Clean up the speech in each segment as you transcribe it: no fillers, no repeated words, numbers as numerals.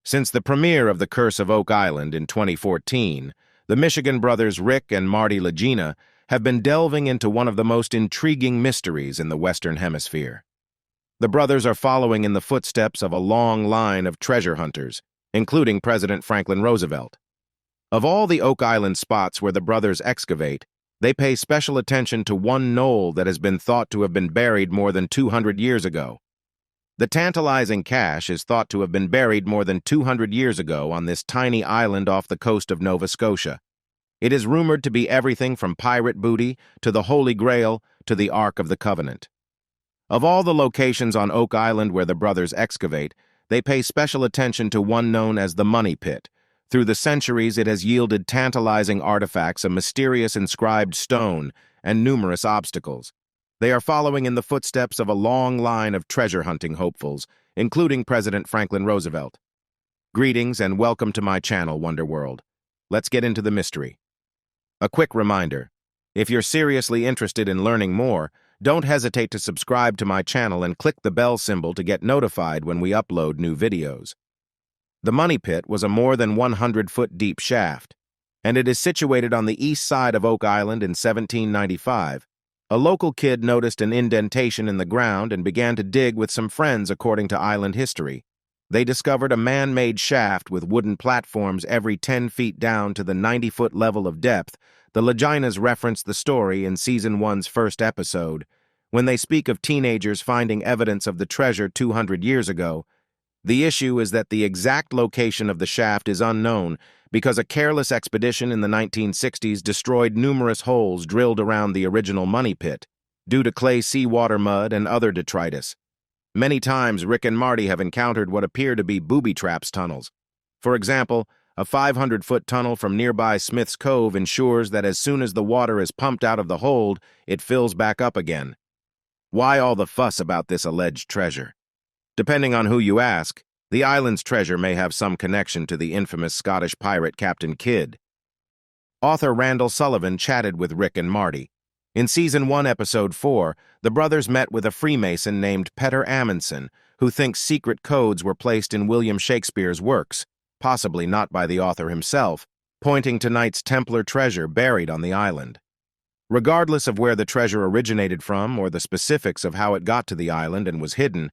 Since the premiere of The Curse of Oak Island in 2014, the Michigan brothers Rick and Marty Legina have been delving into one of the most intriguing mysteries in the Western Hemisphere. The brothers are following in the footsteps of a long line of treasure hunters, including President Franklin Roosevelt. Of all the Oak Island spots where the brothers excavate, they pay special attention to one knoll that has been thought to have been buried more than 200 years ago. The tantalizing cache is thought to have been buried more than 200 years ago on this tiny island off the coast of Nova Scotia. It is rumored to be everything from pirate booty to the Holy Grail to the Ark of the Covenant. Of all the locations on Oak Island where the brothers excavate, they pay special attention to one known as the Money Pit. Through the centuries, it has yielded tantalizing artifacts, a mysterious inscribed stone, and numerous obstacles. They are following in the footsteps of a long line of treasure-hunting hopefuls, including President Franklin Roosevelt. Greetings and welcome to my channel, Wonderworld. Let's get into the mystery. A quick reminder, if you're seriously interested in learning more, don't hesitate to subscribe to my channel and click the bell symbol to get notified when we upload new videos. The Money Pit was a more than 100-foot deep shaft, and it is situated on the east side of Oak Island in 1795. A local kid noticed an indentation in the ground and began to dig with some friends according to island history. They discovered a man-made shaft with wooden platforms every 10 feet down to the 90-foot level of depth. The Leginas reference the story in Season 1's first episode. When they speak of teenagers finding evidence of the treasure 200 years ago, the issue is that the exact location of the shaft is unknown because a careless expedition in the 1960s destroyed numerous holes drilled around the original Money Pit due to clay seawater mud and other detritus. Many times, Rick and Marty have encountered what appear to be booby traps tunnels. For example, a 500-foot tunnel from nearby Smith's Cove ensures that as soon as the water is pumped out of the hold, it fills back up again. Why all the fuss about this alleged treasure? Depending on who you ask, the island's treasure may have some connection to the infamous Scottish pirate Captain Kidd. Author Randall Sullivan chatted with Rick and Marty. In Season 1, Episode 4, the brothers met with a Freemason named Peter Amundsen, who thinks secret codes were placed in William Shakespeare's works, possibly not by the author himself, pointing to Knights Templar treasure buried on the island. Regardless of where the treasure originated from or the specifics of how it got to the island and was hidden,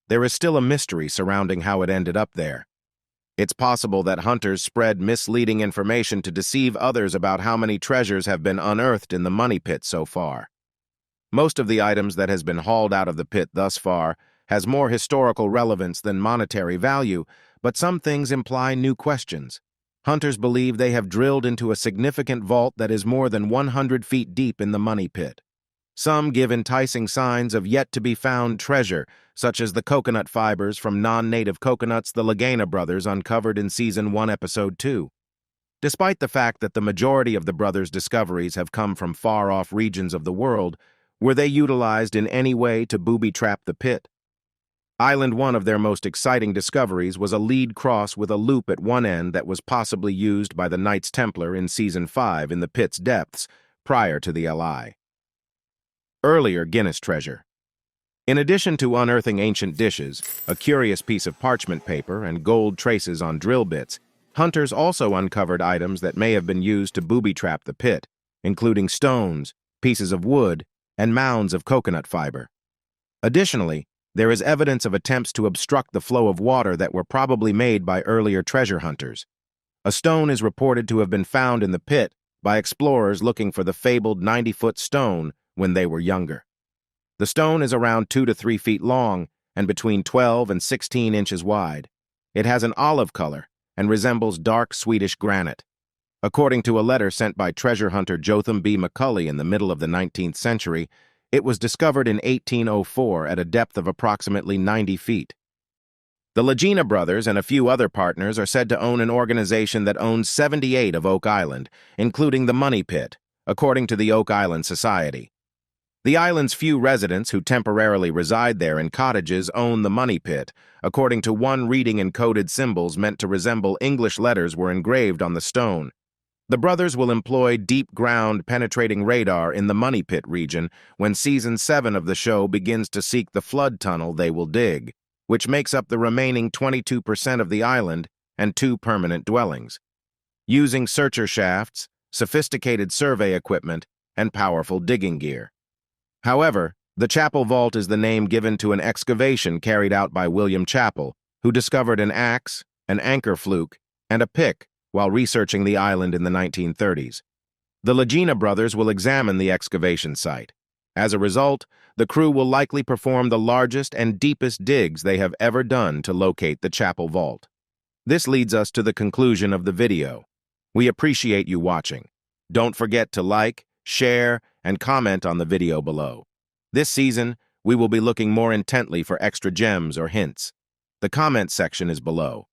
there is still a mystery surrounding how it ended up there. It's possible that hunters spread misleading information to deceive others about how many treasures have been unearthed in the Money Pit so far. Most of the items that has been hauled out of the pit thus far has more historical relevance than monetary value, but some things imply new questions. Hunters believe they have drilled into a significant vault that is more than 100 feet deep in the Money Pit. Some give enticing signs of yet-to-be-found treasure, such as the coconut fibers from non-native coconuts the Legina brothers uncovered in Season 1, Episode 2. Despite the fact that the majority of the brothers' discoveries have come from far-off regions of the world, were they utilized in any way to booby-trap the pit? Island 1 of their most exciting discoveries was a lead cross with a loop at one end that was possibly used by the Knights Templar in Season 5 in the pit's depths, prior to the LI. Earlier Guinness treasure. In addition to unearthing ancient dishes, a curious piece of parchment paper, and gold traces on drill bits, hunters also uncovered items that may have been used to booby-trap the pit, including stones, pieces of wood, and mounds of coconut fiber. Additionally, there is evidence of attempts to obstruct the flow of water that were probably made by earlier treasure hunters. A stone is reported to have been found in the pit by explorers looking for the fabled 90-foot stone when they were younger. The stone is around 2 to 3 feet long and between 12 and 16 inches wide. It has an olive color and resembles dark Swedish granite. According to a letter sent by treasure hunter Jotham B. McCulley in the middle of the 19th century, it was discovered in 1804 at a depth of approximately 90 feet. The Legina brothers and a few other partners are said to own an organization that owns 78 of Oak Island, including the Money Pit, according to the Oak Island Society. The island's few residents who temporarily reside there in cottages own the Money Pit, according to one reading encoded symbols meant to resemble English letters were engraved on the stone. The brothers will employ deep-ground penetrating radar in the Money Pit region when Season 7 of the show begins to seek the flood tunnel they will dig, which makes up the remaining 22% of the island and 2 permanent dwellings, using searcher shafts, sophisticated survey equipment, and powerful digging gear. However, the Chapel Vault is the name given to an excavation carried out by William Chapel, who discovered an axe, an anchor fluke, and a pick while researching the island in the 1930s. The Legina brothers will examine the excavation site. As a result, the crew will likely perform the largest and deepest digs they have ever done to locate the Chapel Vault. This leads us to the conclusion of the video. We appreciate you watching. Don't forget to like, share, and comment on the video below. This season, we will be looking more intently for extra gems or hints. The comment section is below.